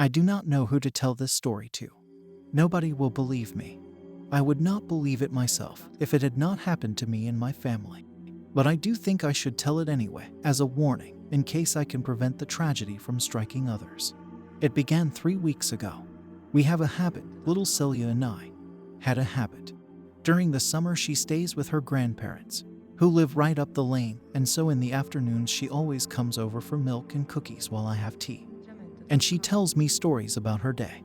I do not know who to tell this story to. Nobody will believe me. I would not believe it myself if it had not happened to me and my family. But I do think I should tell it anyway, as a warning, in case I can prevent the tragedy from striking others. It began 3 weeks ago. We have a habit, little Celia and I had a habit. During the summer she stays with her grandparents, who live right up the lane, and so in the afternoons she always comes over for milk and cookies while I have tea. And she tells me stories about her day.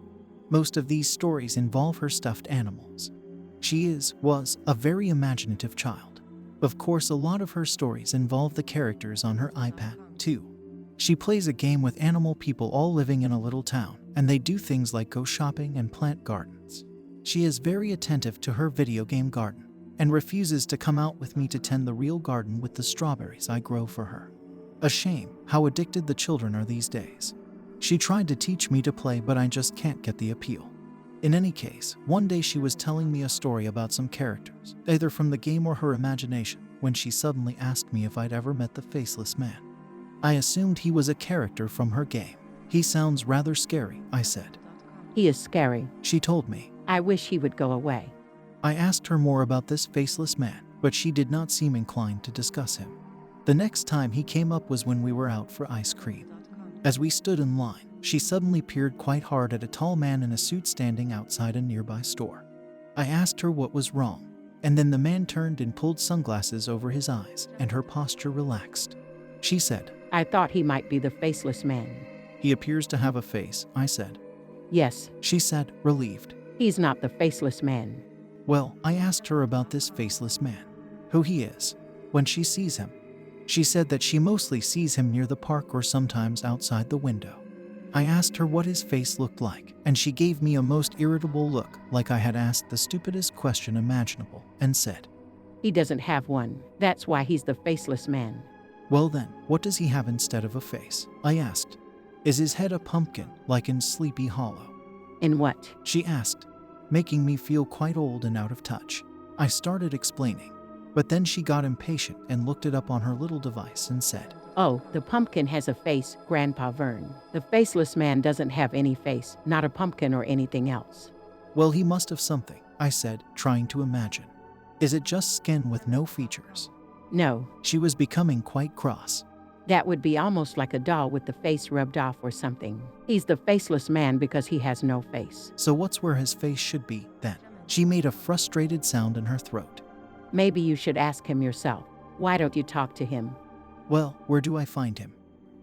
Most of these stories involve her stuffed animals. She was a very imaginative child. Of course, a lot of her stories involve the characters on her iPad, too. She plays a game with animal people all living in a little town, and they do things like go shopping and plant gardens. She is very attentive to her video game garden, and refuses to come out with me to tend the real garden with the strawberries I grow for her. A shame how addicted the children are these days. She tried to teach me to play, but I just can't get the appeal. In any case, one day she was telling me a story about some characters, either from the game or her imagination, when she suddenly asked me if I'd ever met the Faceless Man. I assumed he was a character from her game. He sounds rather scary, I said. He is scary. She told me. I wish he would go away. I asked her more about this Faceless Man, but she did not seem inclined to discuss him. The next time he came up was when we were out for ice cream. As we stood in line, she suddenly peered quite hard at a tall man in a suit standing outside a nearby store. I asked her what was wrong, and then the man turned and pulled sunglasses over his eyes, and her posture relaxed. She said, I thought he might be the Faceless Man. He appears to have a face, I said. Yes. She said, relieved. He's not the Faceless Man. Well, I asked her about this Faceless Man, who he is, when she sees him. She said that she mostly sees him near the park or sometimes outside the window. I asked her what his face looked like, and she gave me a most irritable look, like I had asked the stupidest question imaginable, and said, He doesn't have one. That's why he's the Faceless Man. Well then, what does he have instead of a face? I asked. Is his head a pumpkin, like in Sleepy Hollow? In what? She asked, making me feel quite old and out of touch. I started explaining, but then she got impatient and looked it up on her little device and said, Oh, the pumpkin has a face, Grandpa Vern. The Faceless Man doesn't have any face, not a pumpkin or anything else. Well, he must have something, I said, trying to imagine. Is it just skin with no features? No. She was becoming quite cross. That would be almost like a doll with the face rubbed off or something. He's the Faceless Man because he has no face. So what's where his face should be, then? She made a frustrated sound in her throat. Maybe you should ask him yourself. Why don't you talk to him? Well, where do I find him?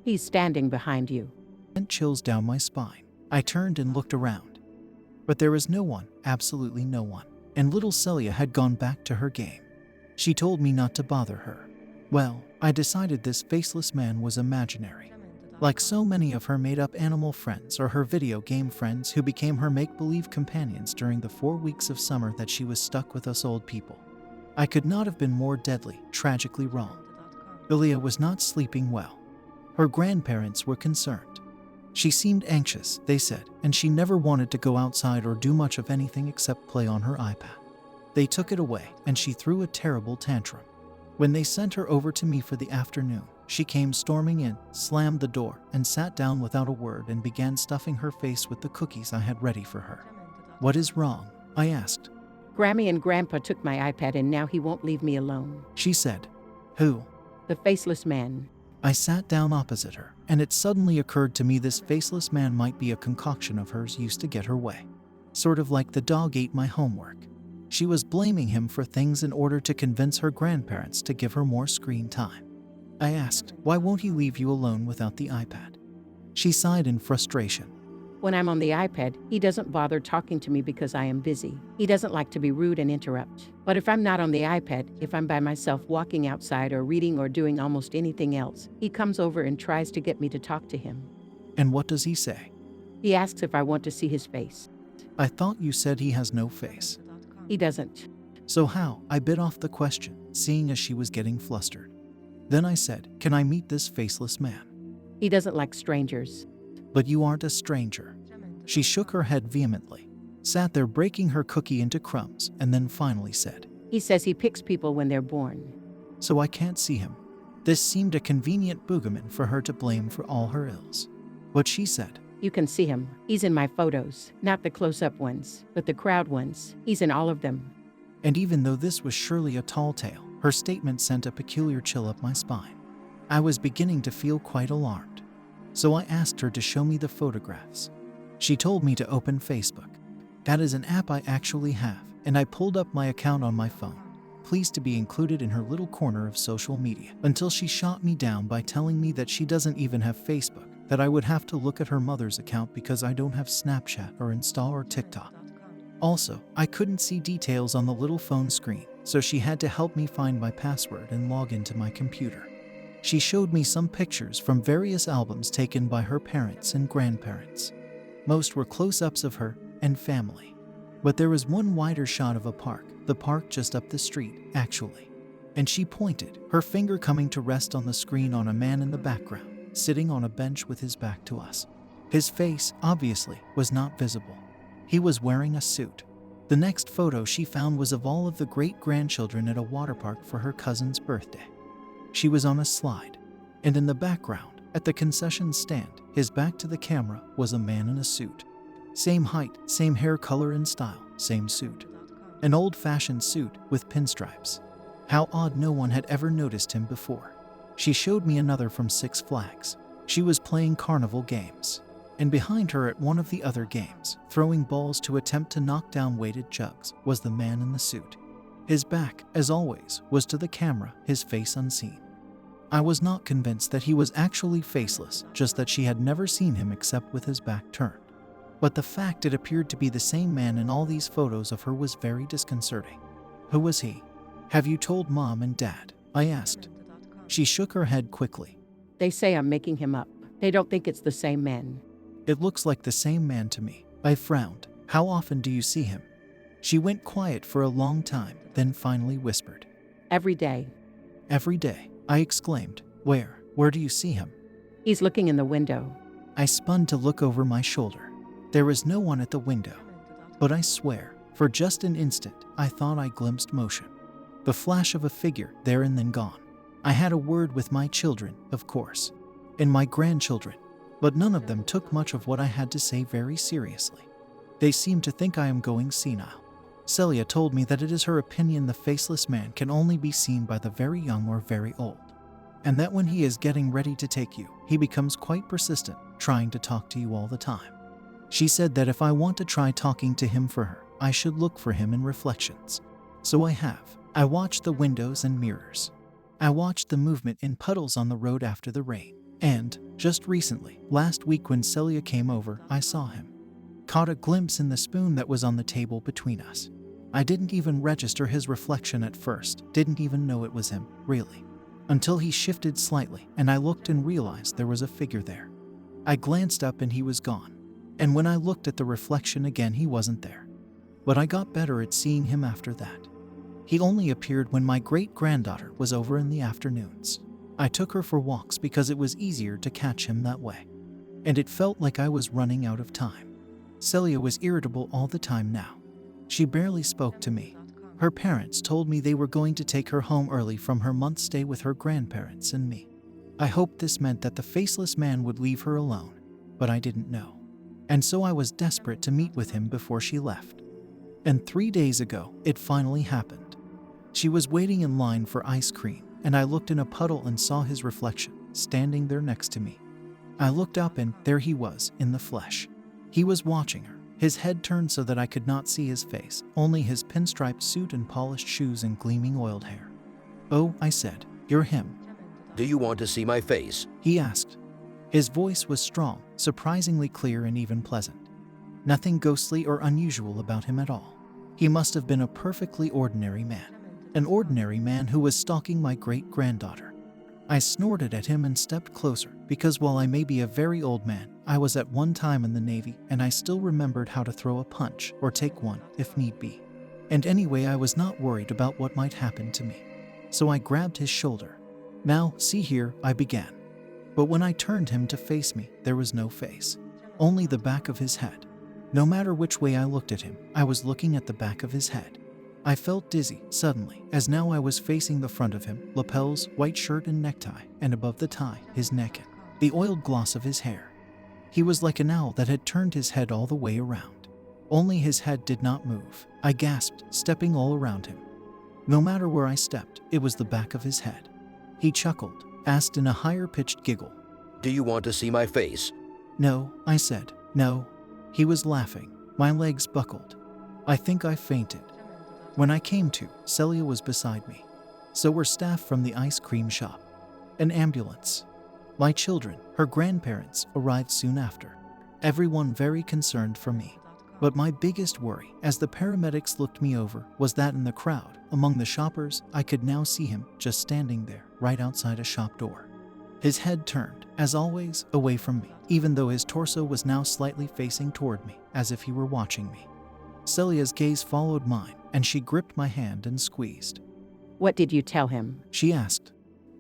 He's standing behind you. Sent chills down my spine. I turned and looked around. But there was no one, absolutely no one. And little Celia had gone back to her game. She told me not to bother her. Well, I decided this Faceless Man was imaginary. Like so many of her made-up animal friends or her video game friends who became her make-believe companions during the 4 weeks of summer that she was stuck with us old people. I could not have been more deadly, tragically wrong. Celia was not sleeping well. Her grandparents were concerned. She seemed anxious, they said, and she never wanted to go outside or do much of anything except play on her iPad. They took it away, and she threw a terrible tantrum. When they sent her over to me for the afternoon, she came storming in, slammed the door, and sat down without a word and began stuffing her face with the cookies I had ready for her. What is wrong? I asked. Grammy and Grandpa took my iPad and now he won't leave me alone. She said. Who? The Faceless Man. I sat down opposite her, and it suddenly occurred to me this Faceless Man might be a concoction of hers used to get her way. Sort of like the dog ate my homework. She was blaming him for things in order to convince her grandparents to give her more screen time. I asked, why won't he leave you alone without the iPad? She sighed in frustration. When I'm on the iPad, he doesn't bother talking to me because I am busy. He doesn't like to be rude and interrupt. But if I'm not on the iPad, if I'm by myself walking outside or reading or doing almost anything else, he comes over and tries to get me to talk to him. And what does he say? He asks if I want to see his face. I thought you said he has no face. He doesn't. So how? I bit off the question, seeing as she was getting flustered. Then I said, can I meet this Faceless Man? He doesn't like strangers. But you aren't a stranger. She shook her head vehemently, sat there breaking her cookie into crumbs, and then finally said, He says he picks people when they're born. So I can't see him. This seemed a convenient boogeyman for her to blame for all her ills. But she said, You can see him. He's in my photos. Not the close-up ones, but the crowd ones. He's in all of them. And even though this was surely a tall tale, her statement sent a peculiar chill up my spine. I was beginning to feel quite alarmed. So I asked her to show me the photographs. She told me to open Facebook. That is an app I actually have, and I pulled up my account on my phone, pleased to be included in her little corner of social media, until she shot me down by telling me that she doesn't even have Facebook, that I would have to look at her mother's account because I don't have Snapchat or Insta or TikTok. Also, I couldn't see details on the little phone screen, so she had to help me find my password and log into my computer. She showed me some pictures from various albums taken by her parents and grandparents. Most were close-ups of her and family. But there was one wider shot of a park, the park just up the street, actually. And she pointed, her finger coming to rest on the screen on a man in the background, sitting on a bench with his back to us. His face, obviously, was not visible. He was wearing a suit. The next photo she found was of all of the great-grandchildren at a water park for her cousin's birthday. She was on a slide, and in the background, at the concession stand, his back to the camera, was a man in a suit. Same height, same hair color and style, same suit. An old-fashioned suit with pinstripes. How odd no one had ever noticed him before. She showed me another from Six Flags. She was playing carnival games. And behind her at one of the other games, throwing balls to attempt to knock down weighted jugs, was the man in the suit. His back, as always, was to the camera, his face unseen. I was not convinced that he was actually faceless, just that she had never seen him except with his back turned. But the fact it appeared to be the same man in all these photos of her was very disconcerting. Who was he? Have you told Mom and Dad? I asked. She shook her head quickly. They say I'm making him up. They don't think it's the same man. It looks like the same man to me. I frowned. How often do you see him? She went quiet for a long time, then finally whispered. Every day. Every day, I exclaimed. Where? Where do you see him? He's looking in the window. I spun to look over my shoulder. There was no one at the window. But I swear, for just an instant, I thought I glimpsed motion. The flash of a figure, there and then gone. I had a word with my children, of course, and my grandchildren, but none of them took much of what I had to say very seriously. They seemed to think I am going senile. Celia told me that it is her opinion the faceless man can only be seen by the very young or very old, and that when he is getting ready to take you, he becomes quite persistent, trying to talk to you all the time. She said that if I want to try talking to him for her, I should look for him in reflections. So I have. I watched the windows and mirrors. I watched the movement in puddles on the road after the rain. And, just recently, last week when Celia came over, I saw him. Caught a glimpse in the spoon that was on the table between us. I didn't even register his reflection at first, didn't even know it was him, really. Until he shifted slightly, and I looked and realized there was a figure there. I glanced up and he was gone. And when I looked at the reflection again, he wasn't there. But I got better at seeing him after that. He only appeared when my great-granddaughter was over in the afternoons. I took her for walks because it was easier to catch him that way. And it felt like I was running out of time. Celia was irritable all the time now. She barely spoke to me. Her parents told me they were going to take her home early from her month's stay with her grandparents and me. I hoped this meant that the faceless man would leave her alone, but I didn't know. And so I was desperate to meet with him before she left. And 3 days ago, it finally happened. She was waiting in line for ice cream, and I looked in a puddle and saw his reflection, standing there next to me. I looked up and there he was, in the flesh. He was watching her, his head turned so that I could not see his face, only his pinstriped suit and polished shoes and gleaming oiled hair. "Oh," I said, "you're him." Do you want to see my face? He asked. His voice was strong, surprisingly clear and even pleasant. Nothing ghostly or unusual about him at all. He must have been a perfectly ordinary man. An ordinary man who was stalking my great-granddaughter. I snorted at him and stepped closer, because while I may be a very old man, I was at one time in the Navy and I still remembered how to throw a punch or take one if need be. And anyway, I was not worried about what might happen to me. So I grabbed his shoulder. "Now, see here," I began. But when I turned him to face me, there was no face. Only the back of his head. No matter which way I looked at him, I was looking at the back of his head. I felt dizzy, suddenly, as now I was facing the front of him, lapels, white shirt and necktie, and above the tie, his neck and the oiled gloss of his hair. He was like an owl that had turned his head all the way around. Only his head did not move. I gasped, stepping all around him. No matter where I stepped, it was the back of his head. He chuckled, asked in a higher-pitched giggle. Do you want to see my face? No, I said. No. He was laughing. My legs buckled. I think I fainted. When I came to, Celia was beside me. So were staff from the ice cream shop. An ambulance. My children, her grandparents, arrived soon after. Everyone very concerned for me. But my biggest worry, as the paramedics looked me over, was that in the crowd, among the shoppers, I could now see him just standing there, right outside a shop door. His head turned, as always, away from me, even though his torso was now slightly facing toward me, as if he were watching me. Celia's gaze followed mine, and she gripped my hand and squeezed. What did you tell him? She asked.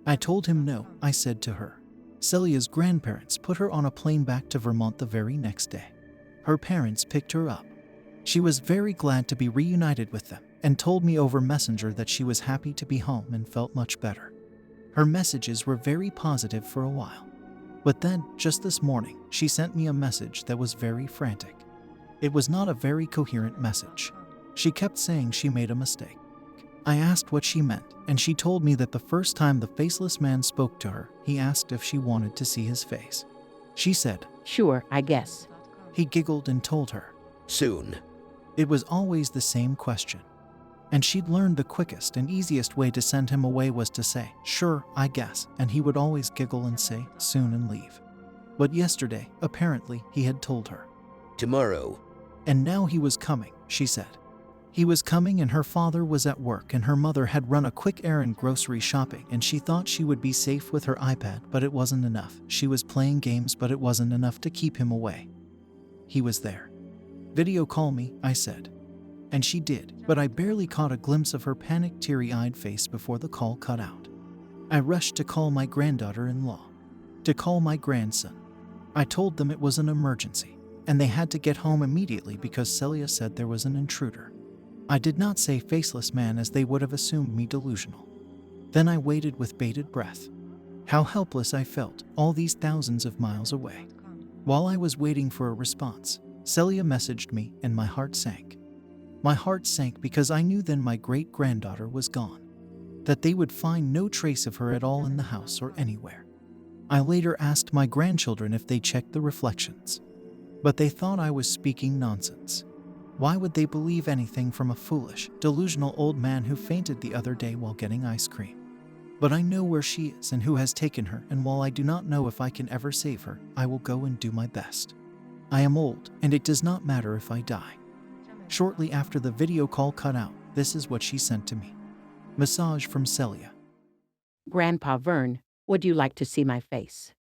I told him no, I said to her. Celia's grandparents put her on a plane back to Vermont the very next day. Her parents picked her up. She was very glad to be reunited with them and told me over Messenger that she was happy to be home and felt much better. Her messages were very positive for a while. But then, just this morning, she sent me a message that was very frantic. It was not a very coherent message. She kept saying she made a mistake. I asked what she meant, and she told me that the first time the faceless man spoke to her, he asked if she wanted to see his face. She said, Sure, I guess. He giggled and told her. Soon. It was always the same question. And she'd learned the quickest and easiest way to send him away was to say, Sure, I guess, and he would always giggle and say, Soon, and leave. But yesterday, apparently, he had told her. Tomorrow. And now he was coming, she said. He was coming and her father was at work and her mother had run a quick errand grocery shopping and she thought she would be safe with her iPad, but it wasn't enough. She was playing games, but it wasn't enough to keep him away. He was there. Video call me, I said. And she did, but I barely caught a glimpse of her panicked, teary-eyed face before the call cut out. I rushed to call my granddaughter-in-law, to call my grandson. I told them it was an emergency, and they had to get home immediately because Celia said there was an intruder. I did not say faceless man as they would have assumed me delusional. Then I waited with bated breath. How helpless I felt, all these thousands of miles away. While I was waiting for a response, Celia messaged me and my heart sank. My heart sank because I knew then my great-granddaughter was gone, that they would find no trace of her at all in the house or anywhere. I later asked my grandchildren if they checked the reflections, but they thought I was speaking nonsense. Why would they believe anything from a foolish, delusional old man who fainted the other day while getting ice cream? But I know where she is and who has taken her, and while I do not know if I can ever save her, I will go and do my best. I am old, and it does not matter if I die. Shortly after the video call cut out, this is what she sent to me. Massage from Celia. Grandpa Vern, would you like to see my face?